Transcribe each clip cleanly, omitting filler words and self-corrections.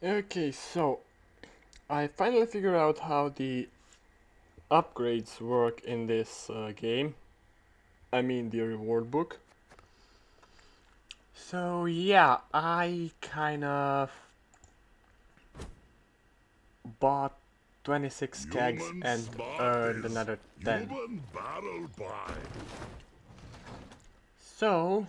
Okay, so I finally figured out how the upgrades work in this game. I mean the reward book. So yeah, I kind of bought 26 kegs Human and smart earned is another 10. human barrel buy. So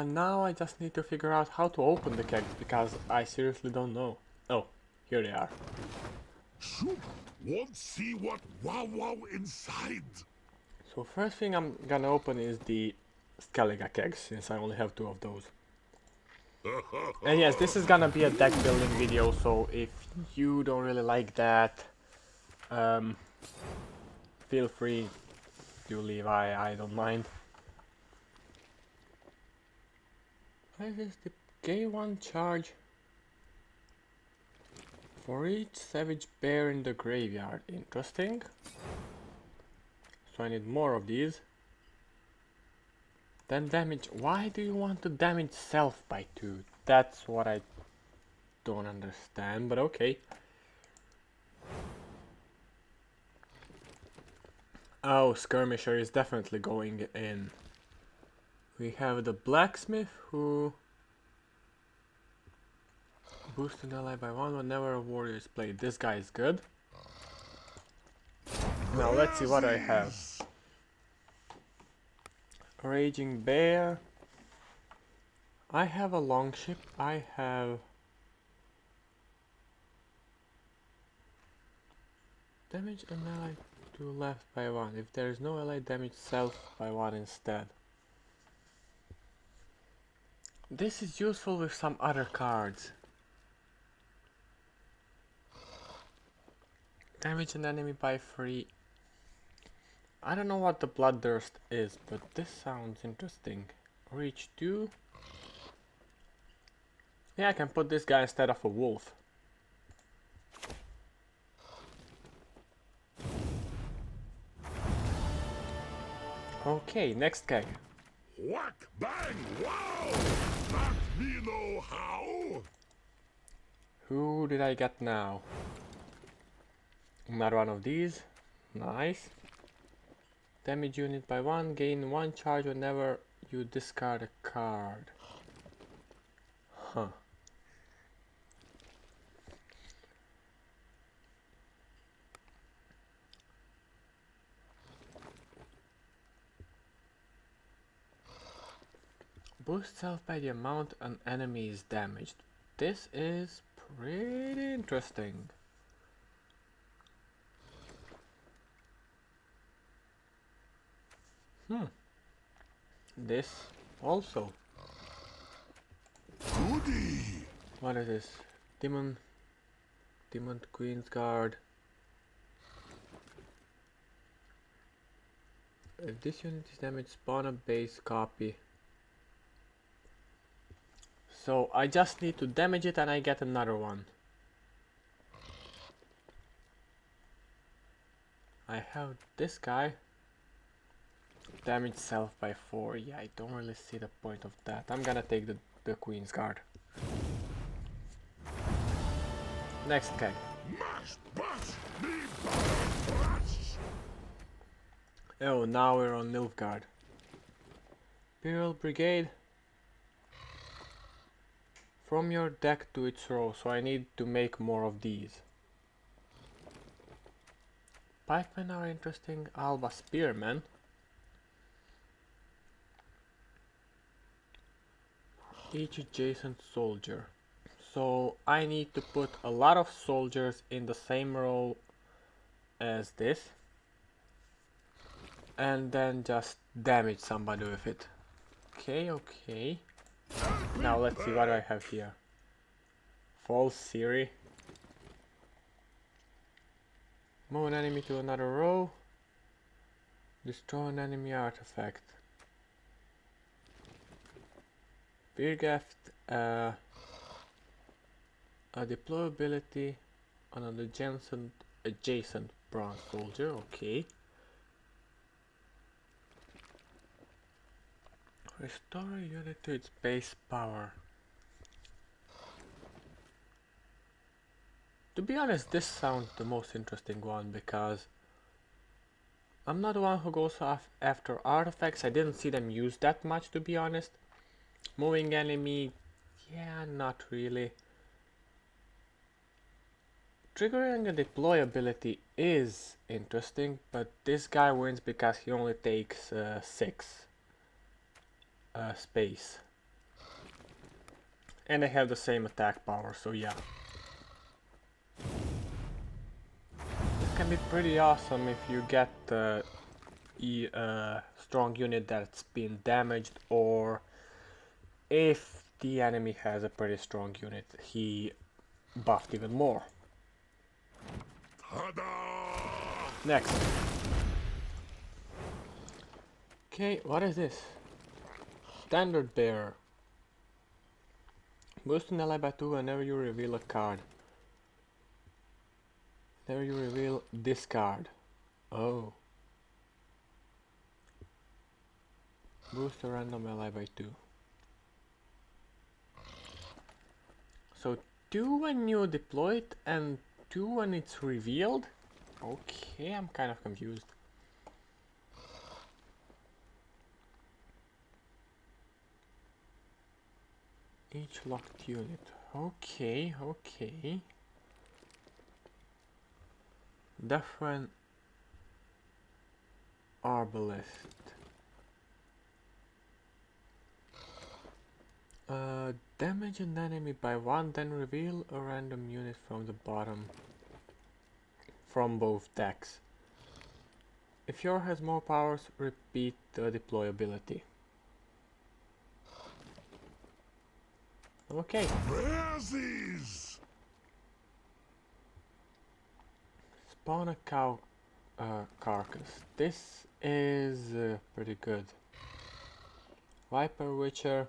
now I just need to figure out how to open the kegs because I seriously don't know. Oh, here they are. Shoot, won't see what wow inside. So first thing I'm gonna open is the Skellige kegs since I only have 2 of those. And yes, this is gonna be a deck building video, so if you don't really like that, um, feel free to leave, I don't mind. What is the K1 charge? For each savage bear in the graveyard. Interesting. So I need more of these. Then damage. Why do you want to damage self by 2? That's what I don't understand, but okay. Oh, Skirmisher is definitely going in. We have the Blacksmith who boosts an ally by 1 whenever a warrior is played. This guy is good. Now let's see what I have. Raging Bear. I have a longship. I have damage an ally to left by 1. If there is no ally, damage self by 1 instead. This is useful with some other cards. Damage an enemy by 3. I don't know what the Bloodthirst is, but this sounds interesting. Reach 2. Yeah, I can put this guy instead of a wolf. Okay, next keg. Whack, bang, wow! Let me know how. Who did I get now? Another one of these. Nice. Damage unit by 1, gain 1 charge whenever you discard a card. Huh. Boost self by the amount an enemy is damaged. This is pretty interesting. This also. Goody. What is this? Demon Queen's Guard. If this unit is damaged, spawn a base copy. So I just need to damage it and I get another one. I have this guy. Damage self by 4. Yeah, I don't really see the point of that. I'm gonna take the Queen's Guard. Next keg. Mash, bash, me, bash. Oh, now we're on Nilfgaard. Imperial Brigade. From your deck to its row, so I need to make more of these. Pikemen are interesting. Alba Spearmen. Each adjacent soldier. So I need to put a lot of soldiers in the same row as this. And then just damage somebody with it. Okay. Now let's see what I have here. False Siri. Move an enemy to another row. Destroy an enemy artifact. Birgaft, a deployability on an adjacent bronze soldier, okay. Restore a unit to its base power. To be honest, this sounds the most interesting one because I'm not the one who goes after artifacts. I didn't see them used that much, to be honest. Moving enemy, yeah, not really. Triggering a deploy ability is interesting, but this guy wins because he only takes 6 space. And they have the same attack power, so yeah. It can be pretty awesome if you get a strong unit that's been damaged, or if the enemy has a pretty strong unit, he buffed even more. Next. Okay, what is this? Standard bearer. Boost an ally by 2 whenever you reveal a card. Whenever you reveal this card. Oh. Boost a random ally by 2. So 2 when you deploy it and 2 when it's revealed? Okay, I'm kind of confused. Each locked unit. Okay, okay. Different arbalist. Damage an enemy by 1, then reveal a random unit from the bottom from both decks. If yours has more powers, repeat the deployability. Okay. Spawn a cow carcass. This is pretty good. Viper Witcher.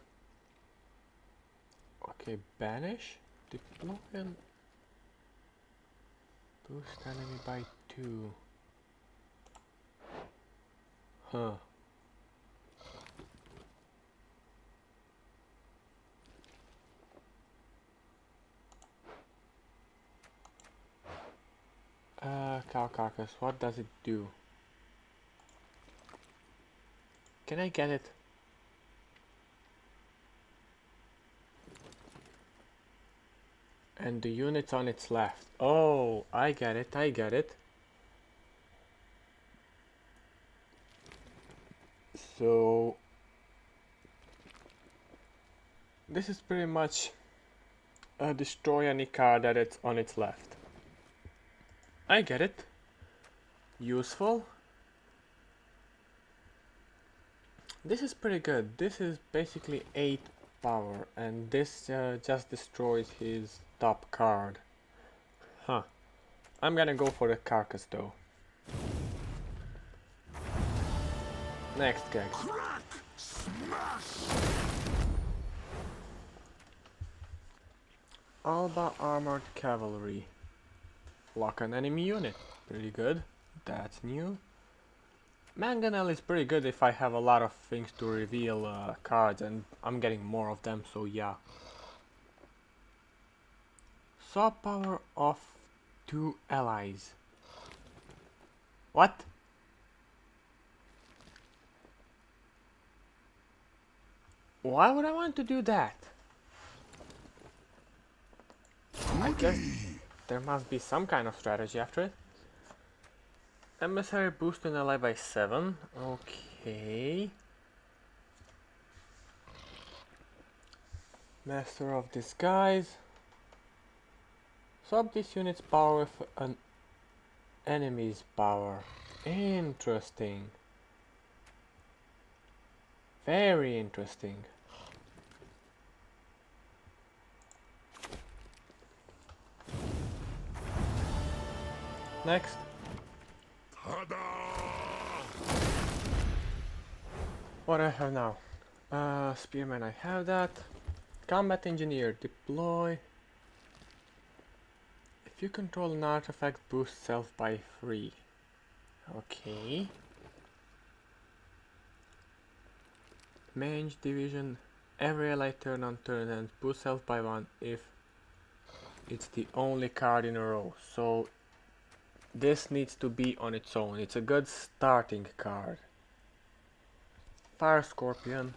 Okay, banish. Deploy and boost enemy by 2. Huh. Cow carcass, what does it do? Can I get it? And the unit's on its left. Oh, I get it, I get it. So this is pretty much destroy any card that it's on its left. I get it. Useful. This is pretty good. This is basically 8 power, and this just destroys his top card. Huh. I'm gonna go for the carcass though. Next Kegs. Crack! Smash! Alba Armored Cavalry. Lock an enemy unit. Pretty good. That's new. Mangonel is pretty good if I have a lot of things to reveal cards, and I'm getting more of them, so yeah. Saw power of 2 allies. What? Why would I want to do that? I guess there must be some kind of strategy after it. Emissary boost an ally by 7. Okay. Master of Disguise. Swap this unit's power with an enemy's power. Interesting. Very interesting. Next. What I have now? Spearman, I have that. Combat Engineer, deploy. If you control an artifact, boost self by 3. Okay. Mange division. Every ally turn on turn and boost health by 1 if it's the only card in a row. So this needs to be on its own. It's a good starting card. Fire Scorpion.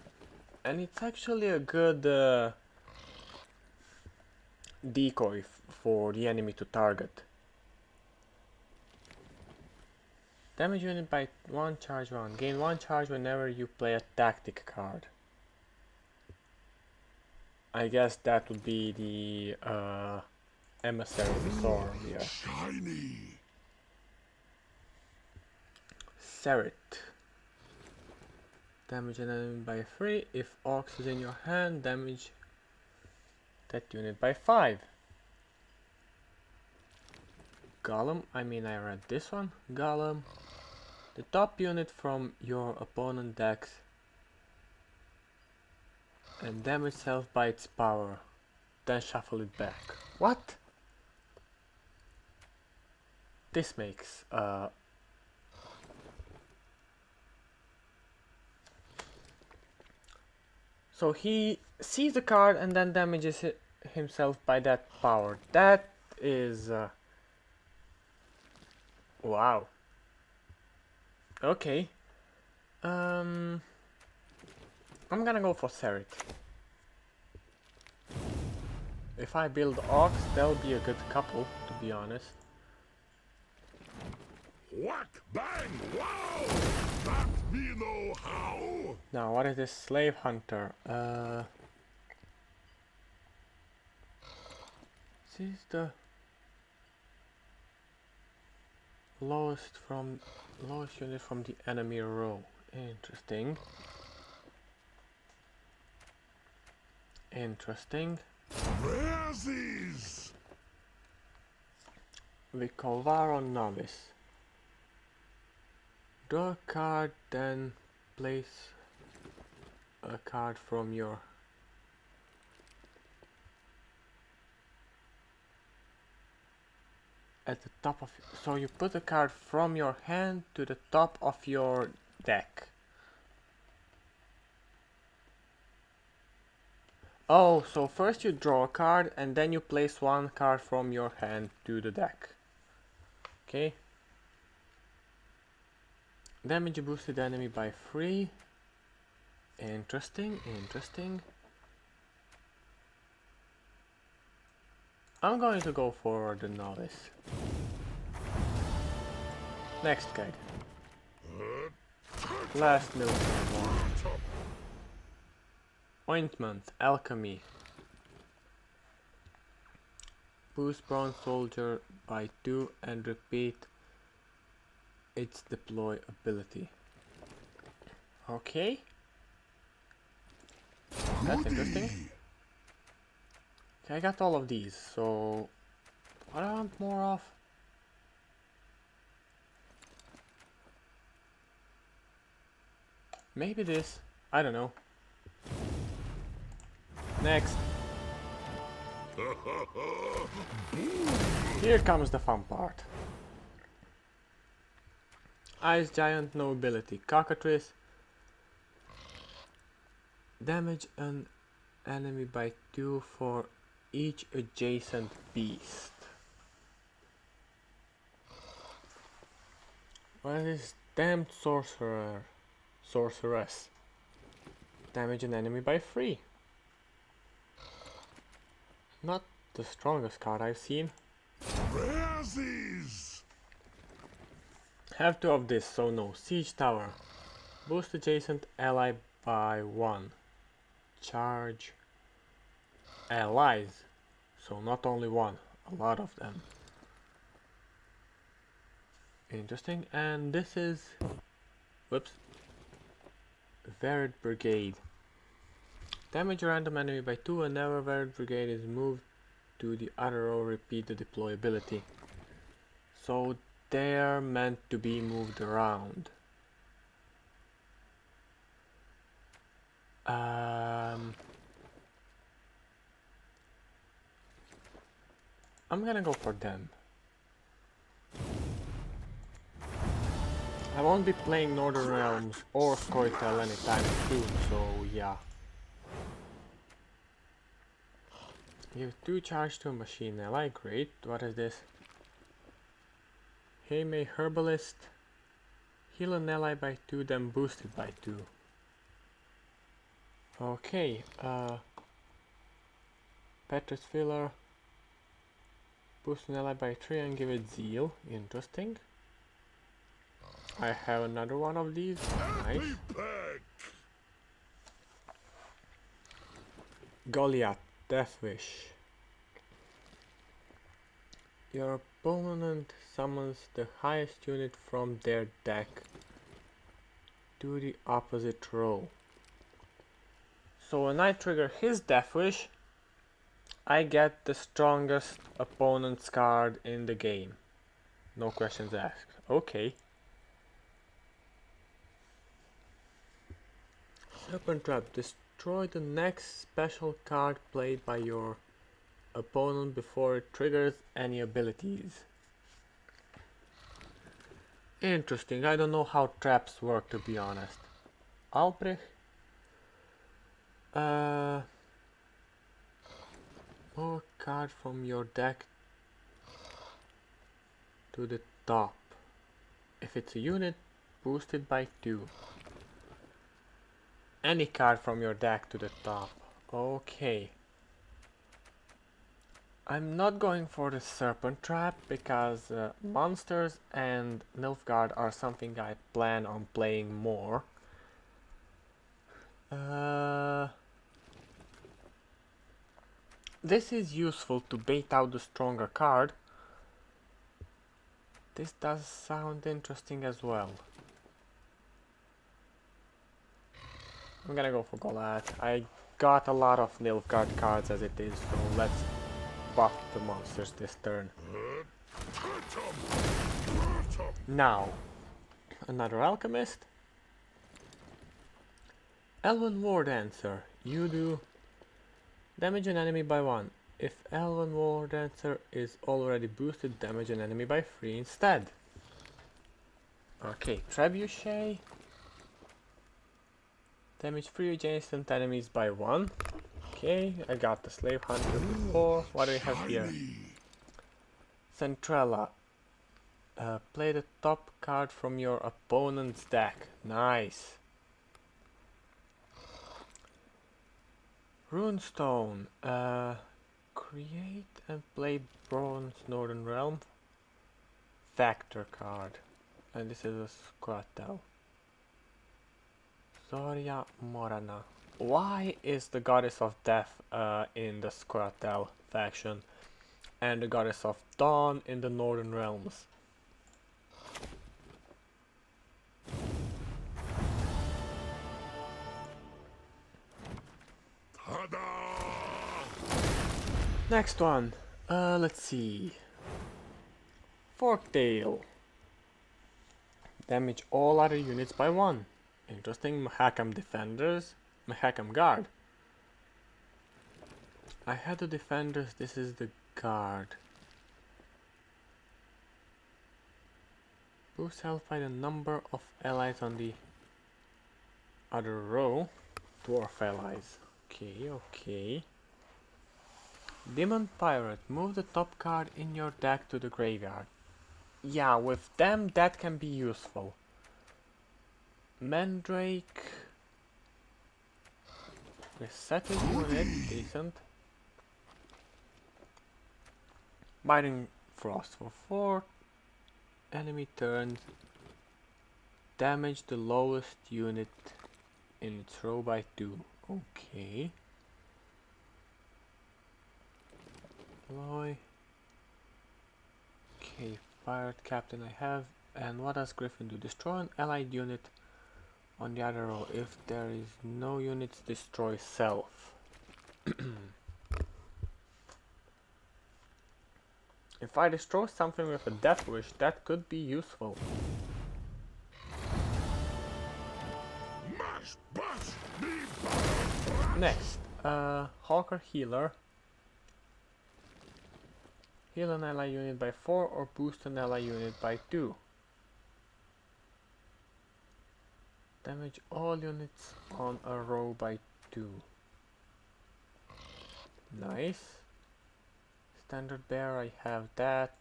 And it's actually a good decoy for the enemy to target. Damage unit by 1 charge 1. Gain 1 charge whenever you play a tactic card. I guess that would be the emissary we saw earlier. Shiny. Serret. Damage an enemy by 3. If Ox is in your hand, damage that unit by 5. Golem, I read this one. Golem. The top unit from your opponent decks and damage self by its power. Then shuffle it back. What? This makes so he sees the card and then damages himself by that power. That is wow. Okay. I'm gonna go for Serret. If I build Ox, that'll be a good couple, to be honest. Whack, bang, wow! That me know how! Now, what is this Slave Hunter? This is the lowest unit from the enemy row. Interesting. Interesting. Razzies! Vikovaro Novice. Draw a card, then place a card from your at the top of, so you put a card from your hand to the top of your deck. Oh, so first you draw a card and then you place one card from your hand to the deck. Okay. Damage boosted enemy by 3. Interesting, interesting. I'm going to go for the Novice. Next keg. Last military one. Ointment, Alchemy. Boost Bronze Soldier by 2 and repeat its deploy ability. Okay. That's interesting. Okay, I got all of these, so what do I want more of? Maybe this. I don't know. Next. Here comes the fun part. Ice Giant, no ability. Cockatrice. Damage an enemy by 2 for each adjacent beast. What is this? Damned Sorceress. Damage an enemy by 3. Not the strongest card I've seen. Razzies! Have 2 of this, so no. Siege Tower. Boost adjacent ally by 1. Charge allies. So not only one, a lot of them. Interesting. And this is, whoops, Varied Brigade. Damage a random enemy by 2 whenever Varied Brigade is moved to the other row. Repeat the deploy ability. So they're meant to be moved around. I'm gonna go for them. I won't be playing Northern Realms or Scoia'tael anytime soon, so yeah. Give 2 charge to a machine ally, great. What is this? Hey, may Herbalist. Heal an ally by 2, then boost it by 2. Okay, Petrus Filler. Boost an ally by 3 and give it Zeal. Interesting. I have another one of these. Nice. Goliath, Death Wish. Your opponent summons the highest unit from their deck to the opposite row. So when I trigger his Death Wish, I get the strongest opponent's card in the game. No questions asked. Okay. Serpent Trap. Destroy the next special card played by your opponent before it triggers any abilities. Interesting. I don't know how traps work, to be honest. Albrecht. Move a card from your deck to the top. If it's a unit, boost it by 2. Any card from your deck to the top. Okay. I'm not going for the Serpent Trap because monsters and Nilfgaard are something I plan on playing more. This is useful to bait out the stronger card. This does sound interesting as well. I'm gonna go for Goliath. I got a lot of Nilfgaard cards as it is, so let's buff the monsters this turn. Now, another Alchemist. Elven War Dancer. You do damage an enemy by 1. If Elven War Dancer is already boosted, damage an enemy by 3 instead. Okay, Trebuchet. Damage 3 adjacent enemies by 1. Okay, I got the Slave Hunter before. What do we have here? Centrella. Play the top card from your opponent's deck. Nice. Runestone. Create and play Bronze Northern Realm. Factor card. And this is a Scoia'tael. Zoria Morana. Why is the Goddess of Death in the Scoia'tael faction and the Goddess of Dawn in the Northern Realms? Next one. Let's see. Forktail. Damage all other units by 1. Interesting. Mahakam Defenders. Mahakam Guard. I had the Defenders, this is the Guard. Boost health by the number of allies on the other row. Dwarf allies. Okay, okay. Demon Pirate. Move the top card in your deck to the graveyard. Yeah, with them that can be useful. Mandrake. Reset his unit, decent. Biting Frost for 4 enemy turns. Damage the lowest unit in its row by 2. Okay. Alloy. Okay, Pirate Captain I have. And what does Griffin do? Destroy an allied unit on the other row. If there is no units, destroy self. If I destroy something with a Death Wish, that could be useful. Next, Hawker Healer. Heal an ally unit by 4 or boost an ally unit by 2. Damage all units on a row by 2. Nice. Standard bearer, I have that.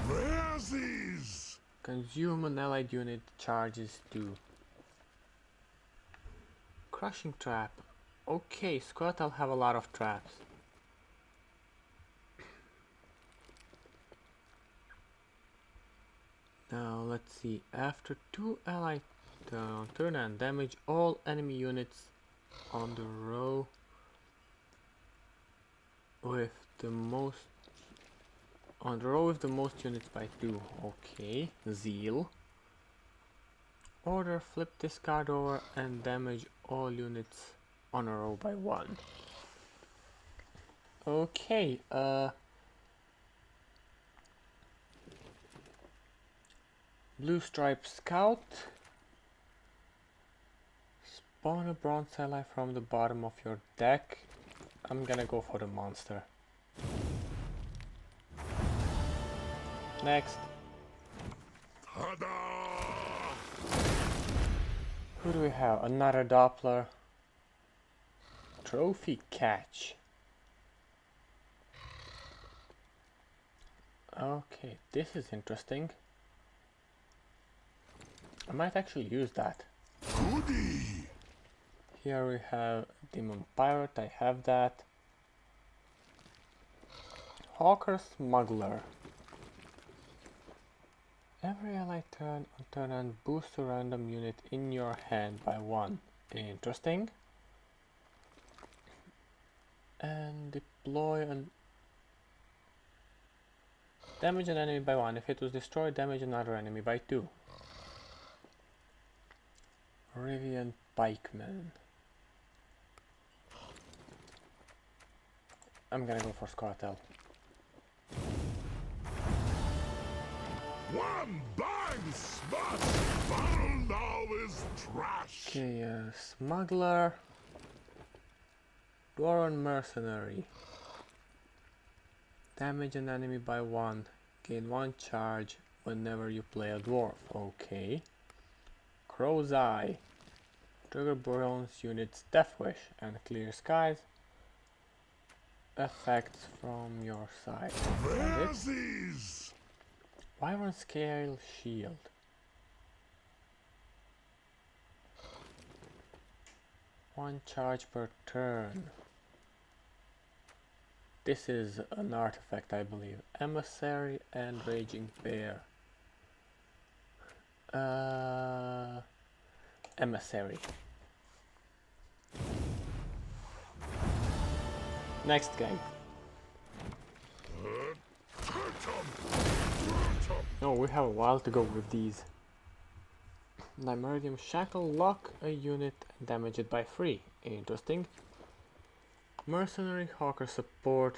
Razzies! Consume an allied unit, charges 2. Crushing trap. Okay, Squirtle have a lot of traps. Now let's see. After 2 allied turn and damage all enemy units on the row with the most units by 2. Okay, Zeal. Order, flip this card over and damage all units on a row by 1. Okay, Blue Stripe Scout. Spawn a bronze ally from the bottom of your deck. I'm gonna go for the monster. Next. Ta-da! Who do we have? Another Doppler. Trophy catch. Okay, this is interesting. I might actually use that. Goody! Here we have Demon Pirate, I have that. Hawker Smuggler. Every ally turn and boost a random unit in your hand by 1. Interesting. And deploy and damage an enemy by 1. If it was destroyed, damage another enemy by 2. Rivian Pikeman. I'm gonna go for Squirtle. One bang smash! Battle now is trash! Okay, Smuggler. Dwarven Mercenary. Damage an enemy by 1. Gain 1 charge whenever you play a dwarf. Okay. Crow's Eye. Trigger bronze units Death Wish and clear skies. Effects from your side. Razzies! Wyvern Scale Shield. One charge per turn. This is an artifact, I believe. Emissary and Raging Bear. Emissary. Next game. No, we have a while to go with these. Dimeridium Shackle, lock a unit and damage it by 3. Interesting. Mercenary Hawker Support.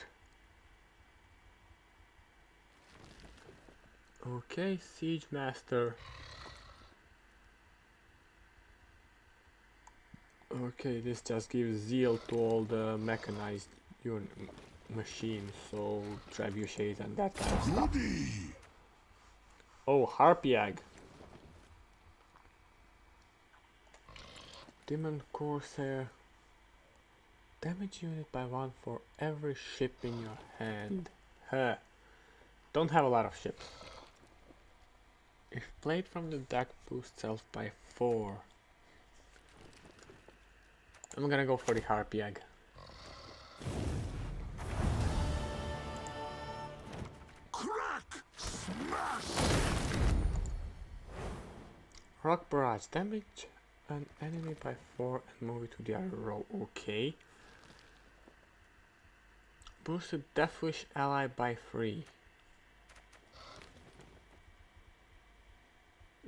Okay, Siege Master. Okay, this just gives zeal to all the mechanized machines, so trebuchets and that kind of stuff. Goody! Oh, Harpiag. Demon Corsair. Damage unit by 1 for every ship in your hand. Huh. Don't have a lot of ships. If played from the deck, boost self by 4. I'm gonna go for the Harpiag. Crack! Smash! Rock Barrage. Damage an enemy by 4 and move it to the other row. Okay. Boosted Deathwish ally by 3.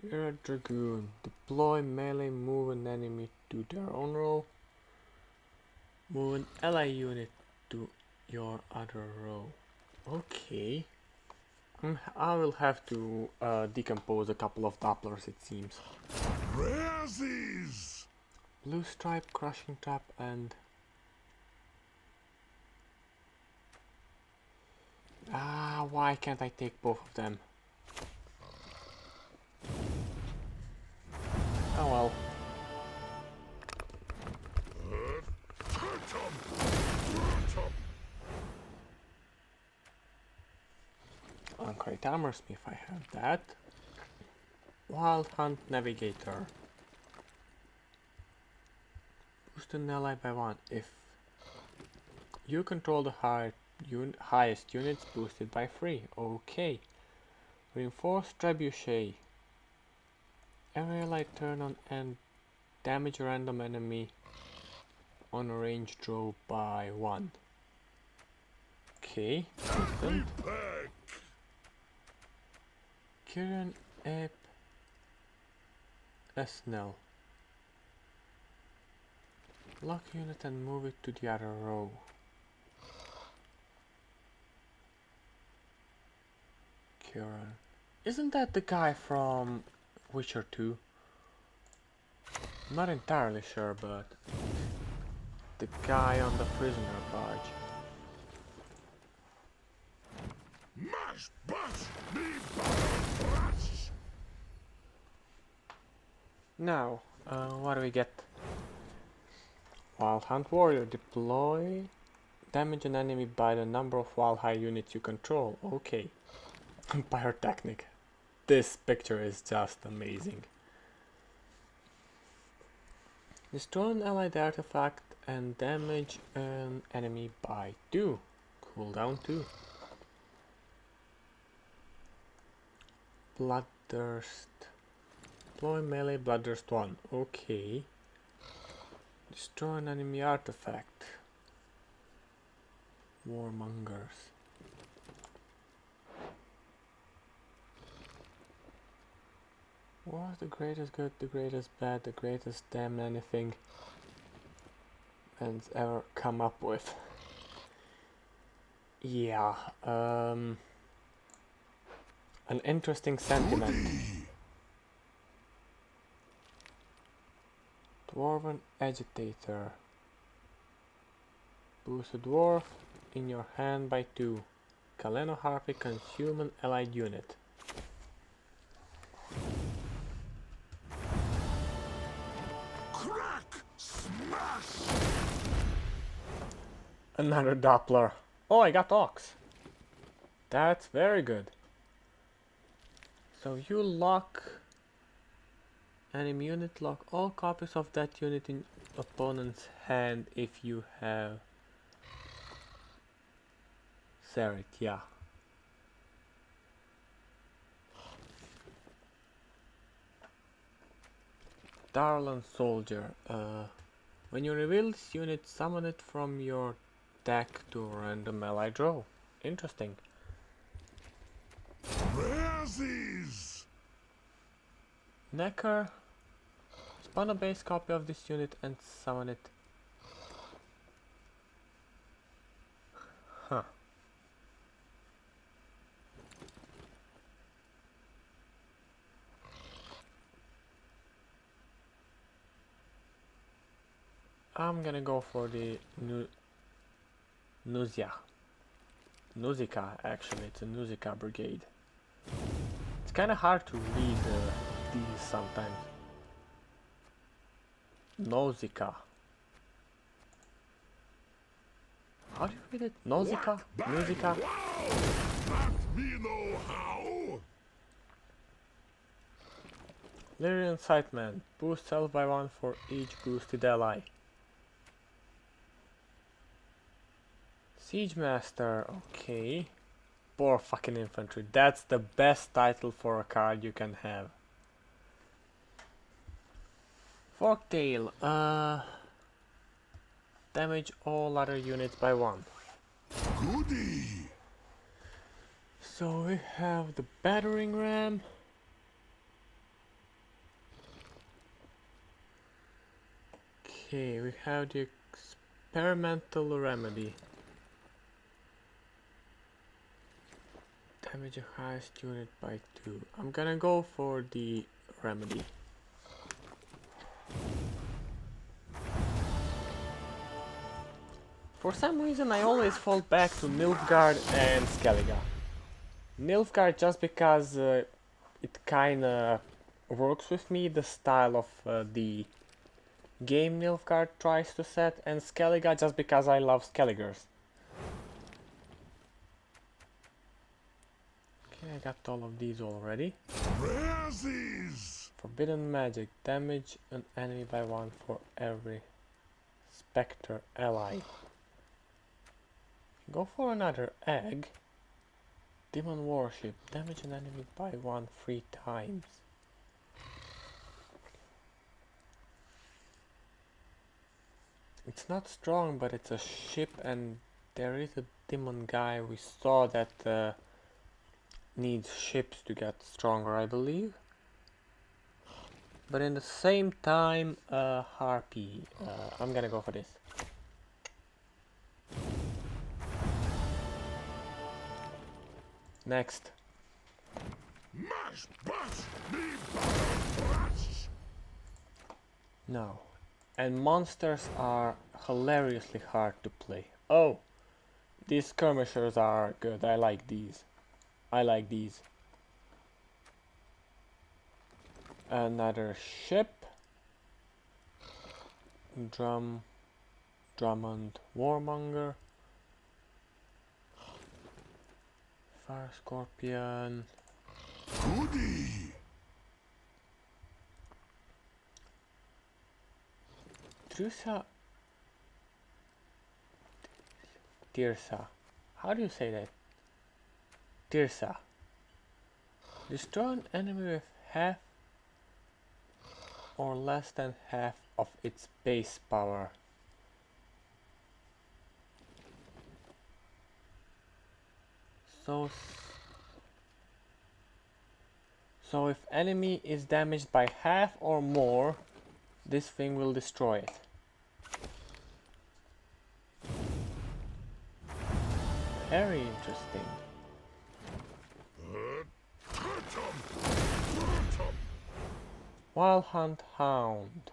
You're a Dragoon. Deploy melee, move an enemy to their own row. Move an ally unit to your other row. Okay. I will have to decompose a couple of Dopplers, it seems. Razzies! Blue Stripe, Crushing Trap, and... why can't I take both of them? Oh well. Concrete Armorsmith, I have that. Wild Hunt Navigator. Boost an ally by 1. If you control the highest units, boosted by 3. Okay. Reinforced Trebuchet. Every ally turn on and damage a random enemy on a range draw by 1. Okay. Decent. Kieran Ep Snell. Lock unit and move it to the other row. Kieran. Isn't that the guy from Witcher 2? Not entirely sure, but the guy on the prisoner barge. Mash, bash, me, bash. Now, what do we get? Wild Hunt Warrior. Deploy. Damage an enemy by the number of Wild High units you control. Okay. Pyrotechnic. This picture is just amazing. Destroy an allied artifact and damage an enemy by 2. Cooldown 2. Bloodthirst. Deploy melee Bloodthirst 1. Okay. Destroy an enemy artifact. Warmongers. What's the greatest good, the greatest bad, the greatest damn anything man's ever come up with? Yeah, an interesting sentiment. Dwarven Agitator. Boost a dwarf in your hand by 2. Kaleno Harpy consume an allied unit. Crack, smash. Another Doppler. Oh, I got Ox. That's very good. So you lock enemy unit, lock all copies of that unit in opponent's hand if you have Serit, yeah. Darlan Soldier. When you reveal this unit, summon it from your deck to a random ally draw. Interesting. Razzies. Necker. Spawn a base copy of this unit and summon it. Huh. I'm gonna go for the Nausea. Actually, it's a Nausicaa brigade. It's kinda hard to read these sometimes. Nausicaa. How do you read it? Nausicaa? Nausicaa? That me know how. Lyrian Sightman. Boost self by 1 for each boosted ally. Siege Master, okay. Poor fucking infantry. That's the best title for a card you can have. Forktail, damage all other units by 1. Goody. So we have the battering ram. Okay, we have the experimental remedy. Damage the highest unit by 2. I'm gonna go for the remedy. For some reason I always fall back to Nilfgaard and Skellige. Nilfgaard just because it kinda works with me, the style of the game Nilfgaard tries to set, and Skellige just because I love Skelligers. Okay, I got all of these already. Razzies! Forbidden magic. Damage an enemy by 1 for every spectre ally. Go for another egg. Demon Warship. Damage an enemy by 1 3 times. It's not strong, but it's a ship, and there is a demon guy we saw that needs ships to get stronger, I believe. But in the same time, Harpy. I'm gonna go for this. Next. Mash, bash, me bash! No. And monsters are hilariously hard to play. Oh! These skirmishers are good. I like these. I like these. Another ship. Drummond Warmonger. Fire Scorpion. Goody! Tirsa. How do you say that? Tirsa. Destroy an enemy with half or less than half of its base power. So if enemy is damaged by half or more, this thing will destroy it. Very interesting. Wild Hunt Hound.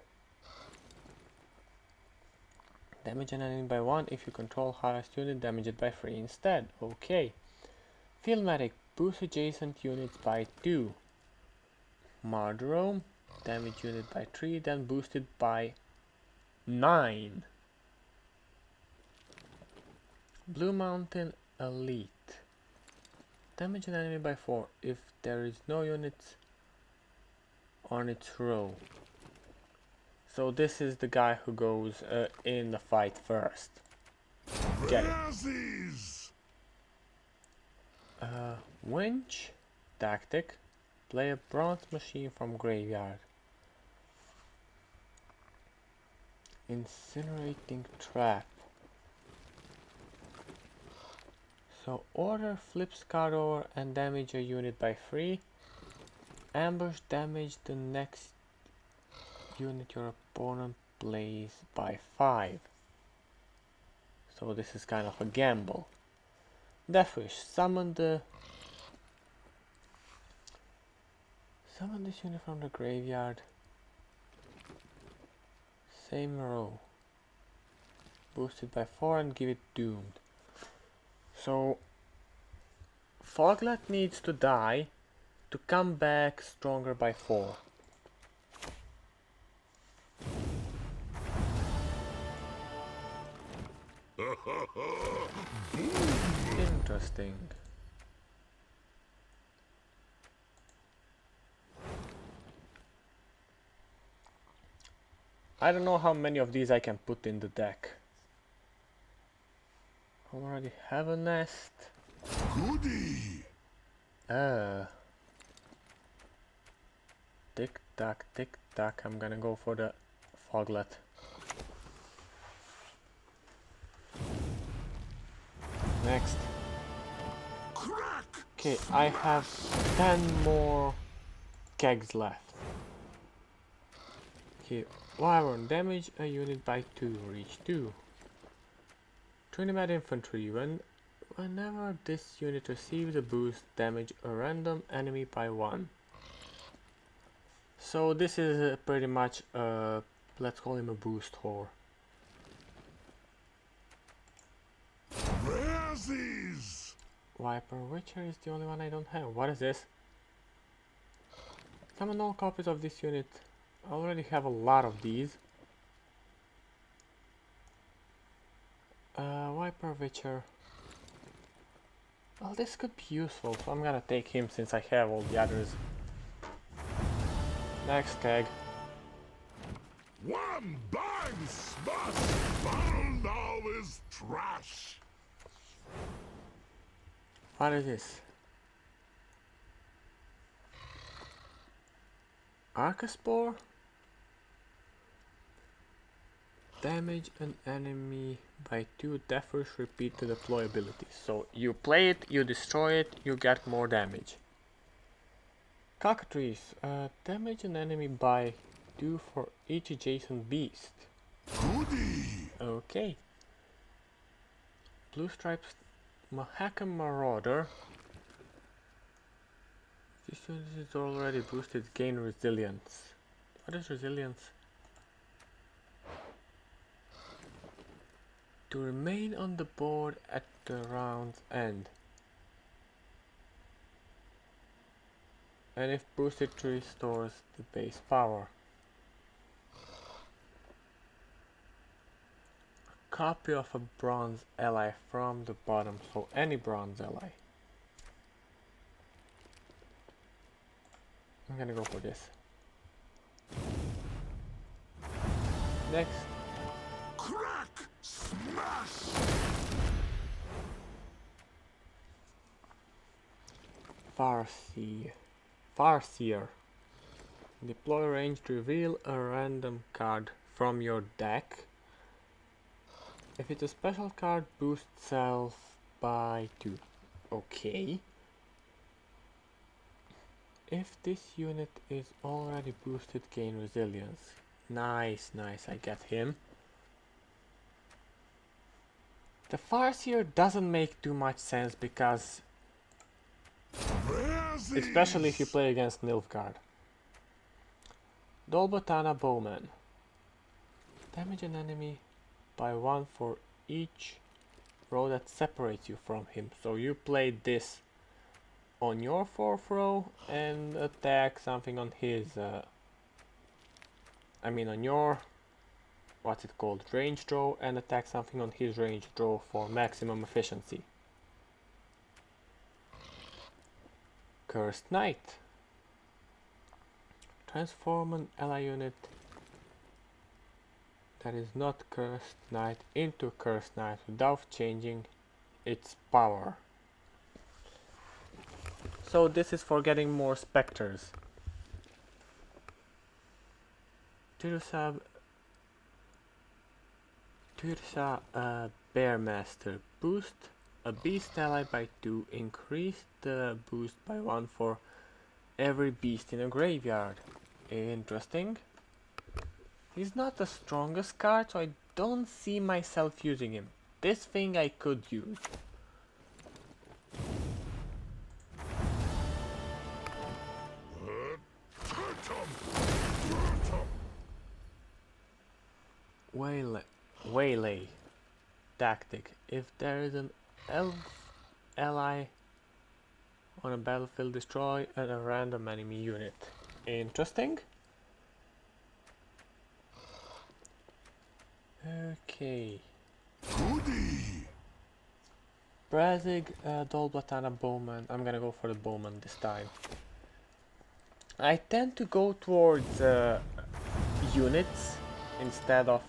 Damage an enemy by 1 if you control highest unit, damage it by 3 instead. Okay. Field Medic. Boost adjacent units by 2. Mardrome. Damage unit by 3, then boosted by 9. Blue Mountain Elite. Damage an enemy by 4 if there is no units on its row. So this is the guy who goes in the fight first. Get it. Winch tactic. Play a bronze machine from graveyard. Incinerating trap. So order flips card over and damage a unit by 3. Ambush damage the next unit your opponent plays by 5. So this is kind of a gamble. Deathwish. Summon this unit from the graveyard. Same row. Boosted by 4 and give it doomed. So Foglet needs to die to come back stronger by 4. Interesting. I don't know how many of these I can put in the deck. Already have a nest. Goody! Tick tock. I'm gonna go for the Foglet. Next. Crack! Okay, I have 10 more kegs left. Okay, Wyvern. Damage a unit by 2, reach 2. 20 mad infantry. Whenever this unit receives a boost, damage a random enemy by 1. So this is pretty much let's call him a boost whore. Razzies! Viper Witcher is the only one I don't have. What is this? Summon all copies of this unit. I already have a lot of these. Viper Witcher. Well, this could be useful, so I'm gonna take him since I have all the others. Next keg. One bang smash! Found all is trash! What is this? Arcaspore? Damage an enemy by 2 deathers, repeat the deploy ability. So you play it, you destroy it, you get more damage. Cockatrice, damage an enemy by 2 for each adjacent beast. Goody! Okay. Blue Stripes Mahakam Marauder. This unit is already boosted, gain resilience. What is resilience? To remain on the board at the round's end. And if boosted, restores the base power. A copy of a bronze ally from the bottom, so any bronze ally. I'm gonna go for this. Next. Crack! Smash! Farseer. Deploy range to reveal a random card from your deck. If it's a special card, boost self by 2. Okay. If this unit is already boosted, gain resilience. Nice, nice, I get him. The Farseer doesn't make too much sense because... especially if you play against Nilfgaard. Dolbatana Bowman. Damage an enemy by 1 for each row that separates you from him. So you play this on your 4th row and attack something on his... on your... what's it called? Ranged row, and attack something on his ranged row for maximum efficiency. Cursed Knight. Transform an ally unit that is not Cursed Knight into Cursed Knight without changing its power. So this is for getting more specters. Tirsa Bearmaster. Boost a beast ally by 2. Increase the boost by 1 for every beast in a graveyard. Interesting. He's not the strongest card, so I don't see myself using him. This thing I could use. Waylay tactic. If there is an elf ally on a battlefield, destroy a random enemy unit. Interesting. Okay. Goody! Brazig, Dolbatana Bowman. I'm gonna go for the Bowman this time. I tend to go towards units instead of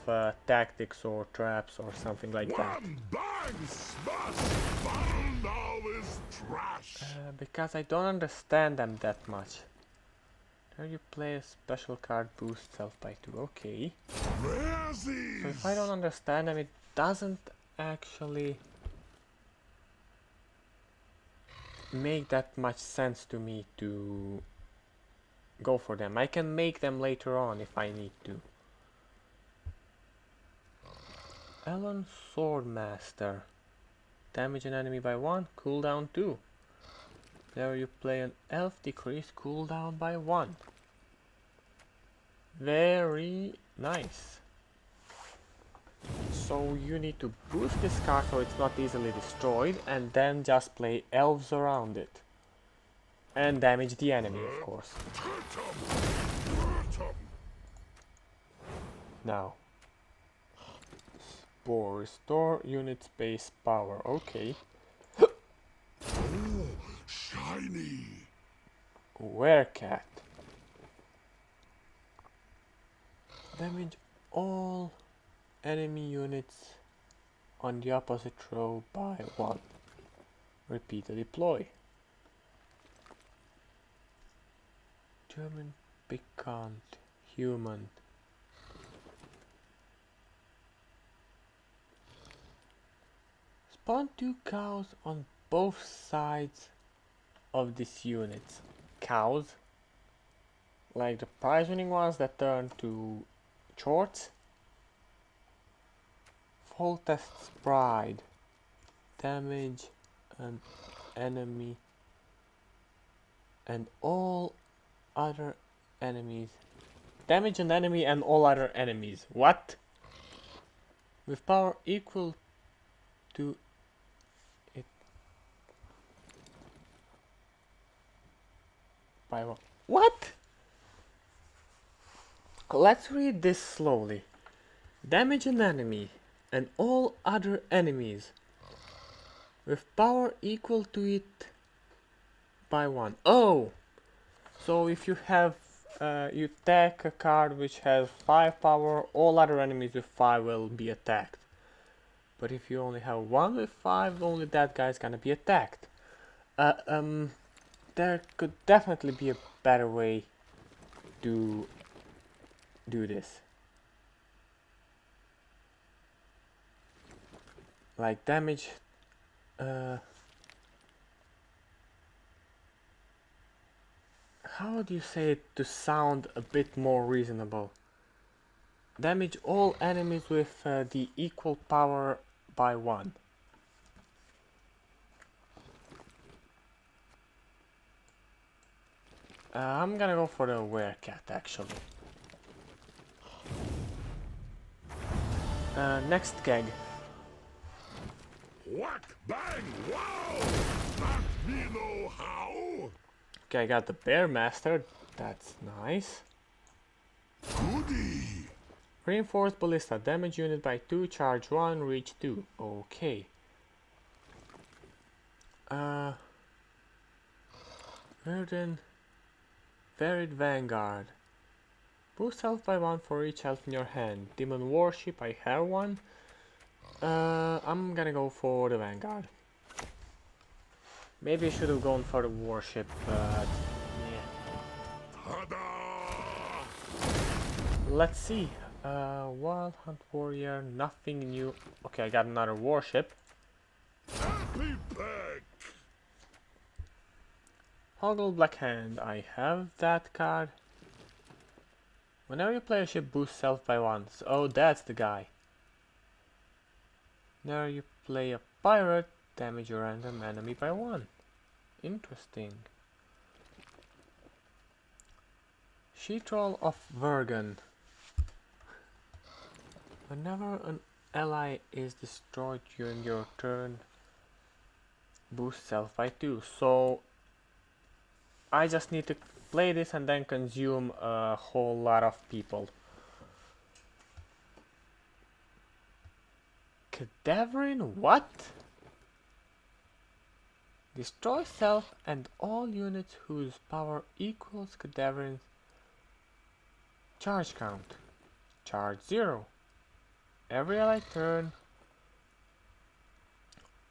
tactics or traps or something like that. One bang smash! Found all is trash! Because I don't understand them that much. There you play a special card, boost self by 2. Okay. So if I don't understand them, it doesn't actually make that much sense to me to go for them. I can make them later on if I need to. Elon Swordmaster. Damage an enemy by 1, cooldown 2. There you play an elf, decrease cooldown by 1. Very nice. So you need to boost this card so it's not easily destroyed, and then just play elves around it. And damage the enemy, of course. Now. Spore, restore unit base power. Okay. Oh, shiny. Werecat. Damage all enemy units on the opposite row by 1. Repeat the deploy. German piquant human. Spawn 2 cows on both sides of these units. Cows, like the prize winning ones that turn to shorts. Foltest's Pride. Damage an enemy and all other enemies. Damage an enemy and all other enemies. What? With power equal to it by 1. What? Let's read this slowly. Damage an enemy and all other enemies with power equal to it by 1. Oh! So if you have you attack a card which has 5 power, all other enemies with 5 will be attacked. But if you only have one with 5, only that guy is gonna be attacked. There could definitely be a better way to do this. Like damage how would you say it to sound a bit more reasonable? Damage all enemies with the equal power by 1. I'm gonna go for the werecat actually. Next keg. Whack, bang, wow! That me know how. Okay, I got the bear master. That's nice. Goody. Reinforced ballista. Damage unit by 2, charge 1, reach 2. Okay. Verdant. Varied Vanguard. Boost health by 1 for each health in your hand. Demon Warship, I have one. I'm gonna go for the Vanguard. Maybe I should have gone for the Warship, but yeah. Ta-da! Let's see. Wild Hunt Warrior, nothing new. Okay, I got another Warship. Happy Peck! Hoggle Blackhand, I have that card. Whenever you play a ship, boost self by 1. So, oh, that's the guy. Whenever you play a pirate, damage a random enemy by 1. Interesting. Sheetroll of Vergen. Whenever an ally is destroyed during your turn, boost self by 2. So I just need to play this and then consume a whole lot of people. Cadaverine, what? Destroy self and all units whose power equals Cadaverine's charge count. Charge 0. Every ally turn.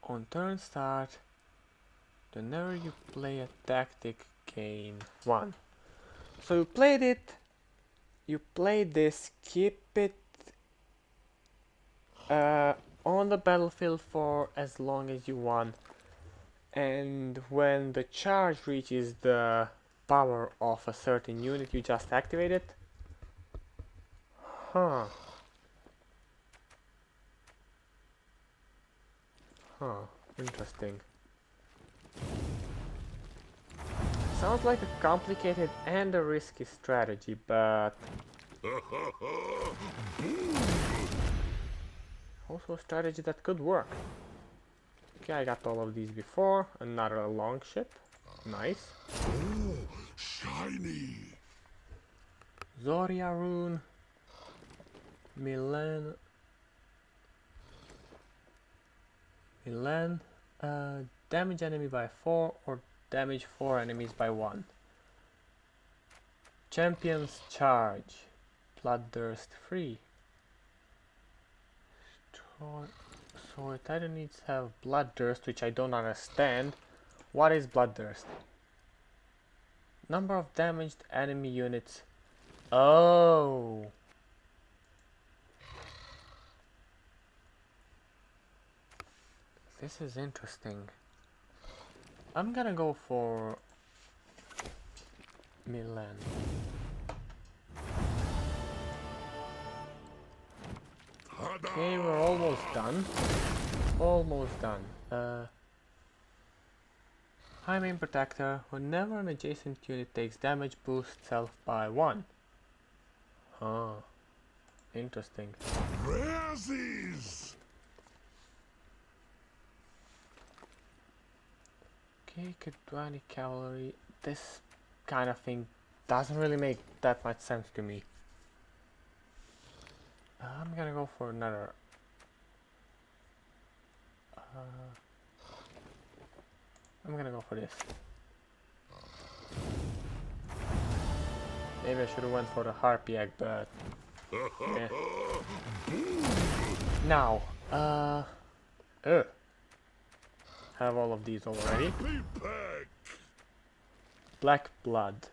On turn start, whenever you play a tactic, gain 1. So you played it, you played this, keep it on the battlefield for as long as you want, and when the charge reaches the power of a certain unit, you just activate it. Huh. Interesting. Sounds like a complicated and a risky strategy, but also a strategy that could work. Okay, I got all of these before. Another long ship. Nice. Oh, shiny. Zoria rune. Milan. damage enemy by 4 or damage 4 enemies by 1. Champion's charge. Bloodthirst free. So it either needs to have bloodthirst, which I don't understand. What is bloodthirst? Number of damaged enemy units. Oh. This is interesting. I'm gonna go for Milan. Okay, we're almost done. Almost done. High main protector. Whenever an adjacent unit takes damage, boost self by 1. Huh. Interesting. Razzies! Okay, Kedwani cavalry. This kind of thing doesn't really make that much sense to me. I'm gonna go for another. I'm gonna go for this. Maybe I should have went for the harpy egg, but yeah. Now, have all of these already. Black blood.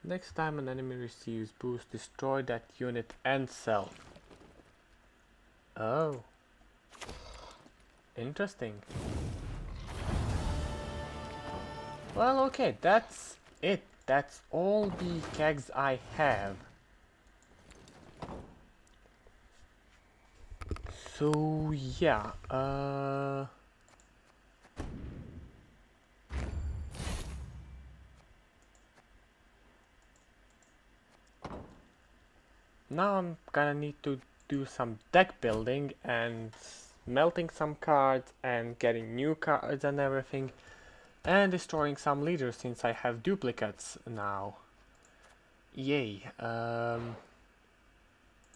Next time an enemy receives boost, destroy that unit and self. Oh. Interesting. Well, okay, that's it. That's all the kegs I have. So, yeah, now I'm gonna need to do some deck building and melting some cards and getting new cards and everything, and destroying some leaders since I have duplicates now. Yay.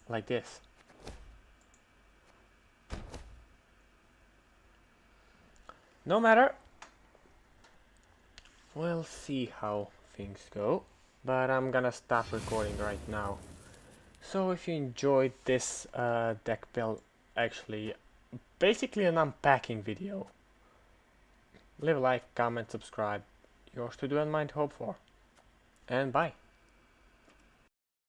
Like this. No matter. We'll see how things go, but I'm gonna stop recording right now. So if you enjoyed this deck build, actually basically an unpacking video, leave a like, comment, subscribe. Yours to do and mine to hope for. And bye.